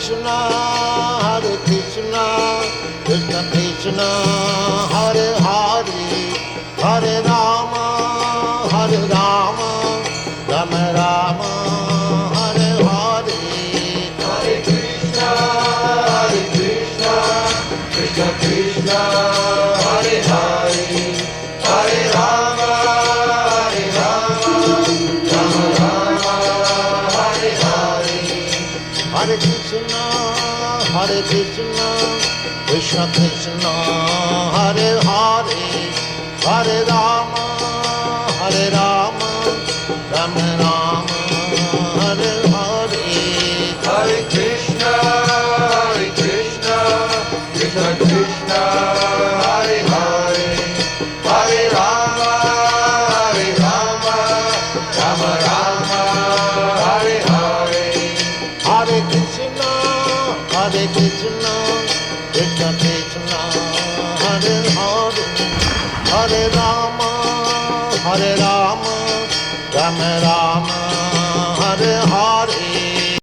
Krishna, Krishna Krishna, Hare Hare, Hare Rama, Rama Rama, Hare Hare. Hare Krishna, Krishna Krishna, Hare Hare, Hare Rama, Rama Rama, Hare Hare. Hare Krishna, Krishna Krishna, Hare Hare, Hare Rama, Rama Rama, Hare Hare. Hare Krishna, Krishna Krishna, Hare Hare, Hare Rama, Rama Rama, Hare Hare. Hare Krishna, Krishna Krishna, Hare Hare, Hare Rama, Rama Rama, Hare Hare.